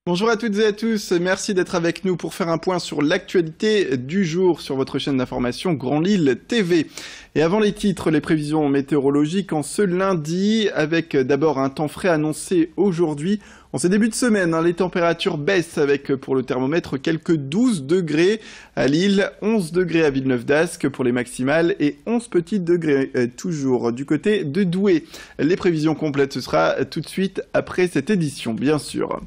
Bonjour à toutes et à tous, merci d'être avec nous pour faire un point sur l'actualité du jour sur votre chaîne d'information Grand Lille TV. Et avant les titres, les prévisions météorologiques en ce lundi, avec d'abord un temps frais annoncé aujourd'hui. En ces débuts de semaine, les températures baissent avec pour le thermomètre quelques 12 degrés à Lille, 11 degrés à Villeneuve-d'Ascq pour les maximales et 11 petits degrés toujours du côté de Douai. Les prévisions complètes, ce sera tout de suite après cette édition, bien sûr.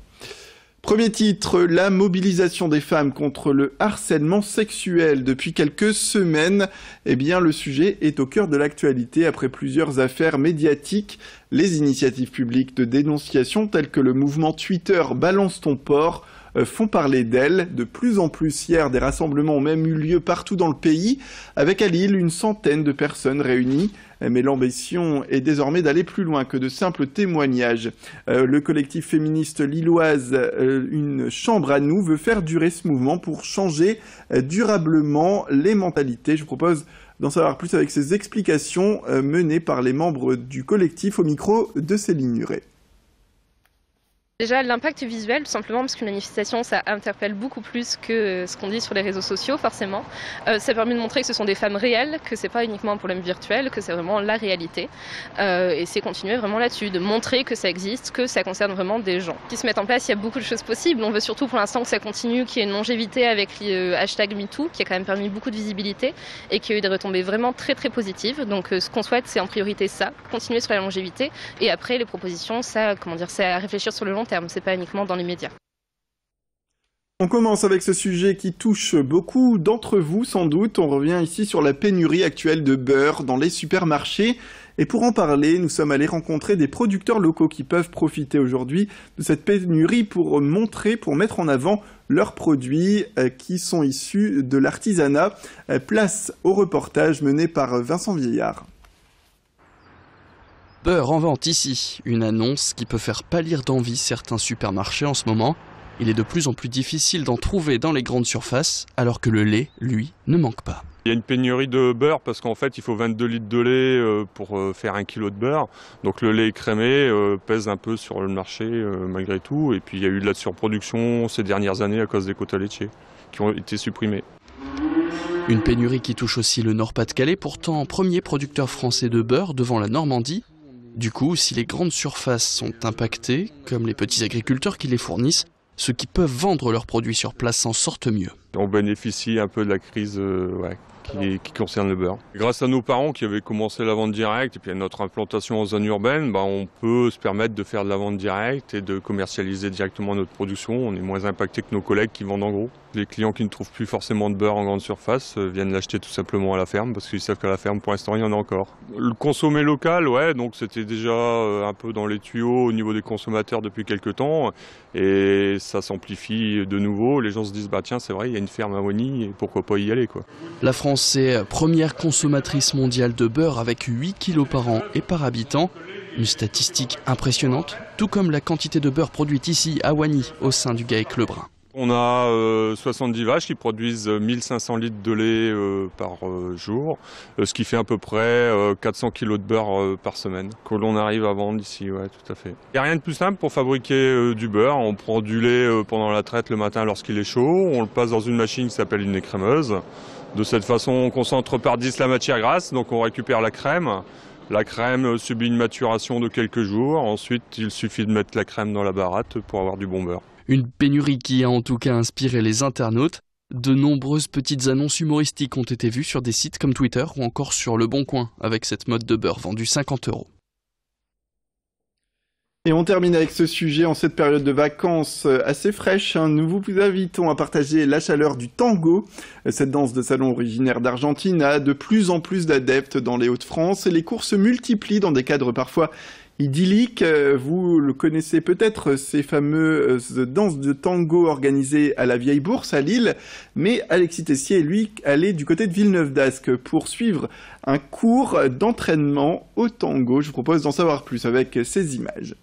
Premier titre, la mobilisation des femmes contre le harcèlement sexuel. Depuis quelques semaines, le sujet est au cœur de l'actualité après plusieurs affaires médiatiques. Les initiatives publiques de dénonciation telles que le mouvement Twitter Balance ton porc font parler d'elles. De plus en plus hier, des rassemblements ont même eu lieu partout dans le pays, avec à Lille une centaine de personnes réunies. Mais l'ambition est désormais d'aller plus loin que de simples témoignages. Le collectif féministe lilloise Une chambre à nous veut faire durer ce mouvement pour changer durablement les mentalités. Je vous propose d'en savoir plus avec ces explications menées par les membres du collectif au micro de Céline Nuret. Déjà l'impact visuel, tout simplement parce qu'une manifestation ça interpelle beaucoup plus que ce qu'on dit sur les réseaux sociaux forcément. Ça permet de montrer que ce sont des femmes réelles, que c'est pas uniquement un problème virtuel, que c'est vraiment la réalité. Et c'est continuer vraiment là-dessus, de montrer que ça existe, que ça concerne vraiment des gens. Qui se mettent en place, il y a beaucoup de choses possibles. On veut surtout pour l'instant que ça continue, qu'il y ait une longévité avec le hashtag MeToo, qui a quand même permis beaucoup de visibilité et qui a eu des retombées vraiment très très positives. Donc ce qu'on souhaite c'est en priorité ça, continuer sur la longévité et après les propositions, ça, c'est à réfléchir sur le long terme. C'est pas uniquement dans les médias. On commence avec ce sujet qui touche beaucoup d'entre vous sans doute. On revient ici sur la pénurie actuelle de beurre dans les supermarchés. Et pour en parler, nous sommes allés rencontrer des producteurs locaux qui peuvent profiter aujourd'hui de cette pénurie pour mettre en avant leurs produits qui sont issus de l'artisanat. Place au reportage mené par Vincent Vieillard. Beurre en vente ici, une annonce qui peut faire pâlir d'envie certains supermarchés en ce moment. Il est de plus en plus difficile d'en trouver dans les grandes surfaces, alors que le lait, lui, ne manque pas. Il y a une pénurie de beurre parce qu'en fait il faut 22 litres de lait pour faire 1 kilo de beurre. Donc le lait écrémé pèse un peu sur le marché malgré tout. Et puis il y a eu de la surproduction ces dernières années à cause des quotas laitiers qui ont été supprimés. Une pénurie qui touche aussi le Nord-Pas-de-Calais, pourtant premier producteur français de beurre devant la Normandie. Du coup, si les grandes surfaces sont impactées, comme les petits agriculteurs qui les fournissent, ceux qui peuvent vendre leurs produits sur place s'en sortent mieux. On bénéficie un peu de la crise qui concerne le beurre. Grâce à nos parents qui avaient commencé la vente directe et puis à notre implantation en zone urbaine, on peut se permettre de faire de la vente directe et de commercialiser directement notre production. On est moins impacté que nos collègues qui vendent en gros. Les clients qui ne trouvent plus forcément de beurre en grande surface viennent l'acheter tout simplement à la ferme parce qu'ils savent qu'à la ferme pour l'instant il y en a encore. Le consommer local, donc c'était déjà un peu dans les tuyaux au niveau des consommateurs depuis quelques temps et ça s'amplifie de nouveau. Les gens se disent tiens c'est vrai il y a une ferme à Wany et pourquoi pas y aller quoi. La France est première consommatrice mondiale de beurre avec 8 kilos par an et par habitant. Une statistique impressionnante, tout comme la quantité de beurre produite ici à Wany au sein du GAEC Lebrun. On a 70 vaches qui produisent 1500 litres de lait par jour, ce qui fait à peu près 400 kilos de beurre par semaine que l'on arrive à vendre ici, tout à fait. Il n'y a rien de plus simple pour fabriquer du beurre. On prend du lait pendant la traite le matin lorsqu'il est chaud, on le passe dans une machine qui s'appelle une écrémeuse. De cette façon, on concentre par 10 la matière grasse, donc on récupère la crème. La crème subit une maturation de quelques jours. Ensuite, il suffit de mettre la crème dans la baratte pour avoir du bon beurre. Une pénurie qui a en tout cas inspiré les internautes. De nombreuses petites annonces humoristiques ont été vues sur des sites comme Twitter ou encore sur Le Bon Coin avec cette mode de beurre vendue 50 €. Et on termine avec ce sujet en cette période de vacances assez fraîche. Nous vous invitons à partager la chaleur du tango. Cette danse de salon originaire d'Argentine a de plus en plus d'adeptes dans les Hauts-de-France et les cours se multiplient dans des cadres parfois idyllique. Vous le connaissez peut-être, ces fameuses danses de tango organisées à la Vieille Bourse à Lille. Mais Alexis Tessier, lui, allé du côté de Villeneuve-d'Ascq pour suivre un cours d'entraînement au tango. Je vous propose d'en savoir plus avec ces images.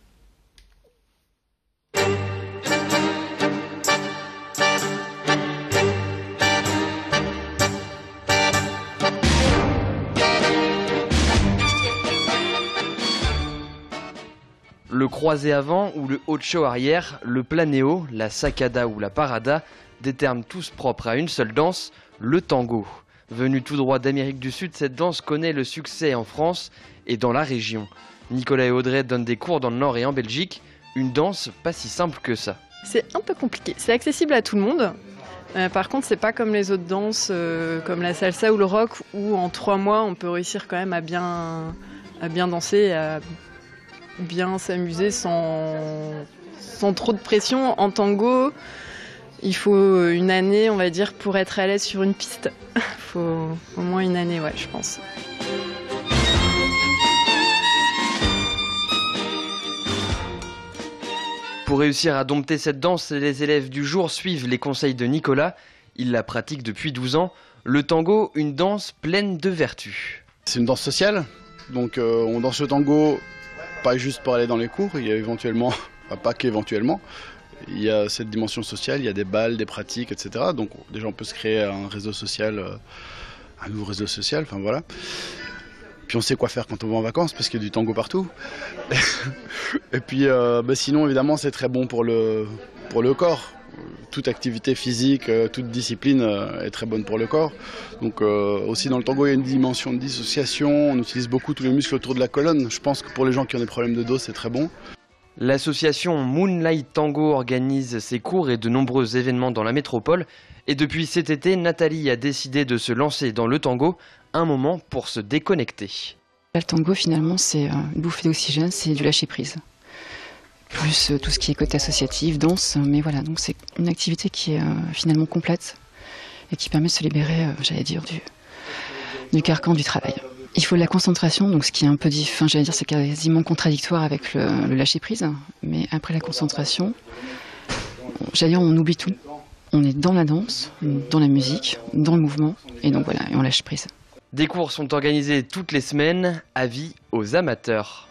Le croisé avant ou le ocho arrière, le planéo, la sacada ou la parada, des termes tous propres à une seule danse, le tango. Venue tout droit d'Amérique du Sud, cette danse connaît le succès en France et dans la région. Nicolas et Audrey donnent des cours dans le Nord et en Belgique, une danse pas si simple que ça. C'est un peu compliqué, c'est accessible à tout le monde. Par contre, c'est pas comme les autres danses, comme la salsa ou le rock, où en 3 mois, on peut réussir quand même à bien danser, à bien s'amuser sans trop de pression. En tango, il faut une année, on va dire, pour être à l'aise sur une piste. Il faut au moins une année, ouais, je pense. Pour réussir à dompter cette danse, les élèves du jour suivent les conseils de Nicolas. Il la pratique depuis 12 ans. Le tango, une danse pleine de vertus. C'est une danse sociale, donc on danse le tango pas juste pour aller dans les cours, il y a éventuellement, enfin pas qu'éventuellement, il y a cette dimension sociale, il y a des balles, des pratiques, etc. Donc déjà on peut se créer un réseau social, un nouveau réseau social, enfin voilà. Puis on sait quoi faire quand on va en vacances parce qu'il y a du tango partout. Et puis sinon évidemment c'est très bon pour le corps. Toute activité physique, toute discipline est très bonne pour le corps. Donc aussi dans le tango il y a une dimension de dissociation, on utilise beaucoup tous les muscles autour de la colonne. Je pense que pour les gens qui ont des problèmes de dos c'est très bon. L'association Moonlight Tango organise ses cours et de nombreux événements dans la métropole. Et depuis cet été, Nathalie a décidé de se lancer dans le tango, un moment pour se déconnecter. Le tango finalement c'est une bouffée d'oxygène, c'est du lâcher prise. Plus tout ce qui est côté associatif, danse, mais voilà, donc c'est une activité qui est finalement complète et qui permet de se libérer, j'allais dire, du carcan du travail. Il faut de la concentration, donc ce qui est un peu j'allais dire, c'est quasiment contradictoire avec le lâcher prise, mais après la concentration, j'allais dire, on oublie tout. On est dans la danse, dans la musique, dans le mouvement, et donc voilà, et on lâche prise. Des cours sont organisés toutes les semaines, avis aux amateurs.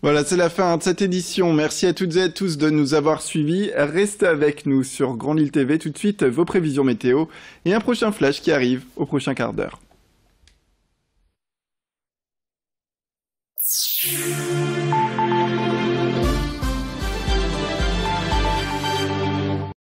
Voilà, c'est la fin de cette édition. Merci à toutes et à tous de nous avoir suivis. Restez avec nous sur Grand Lille TV. Tout de suite, vos prévisions météo et un prochain flash qui arrive au prochain quart d'heure.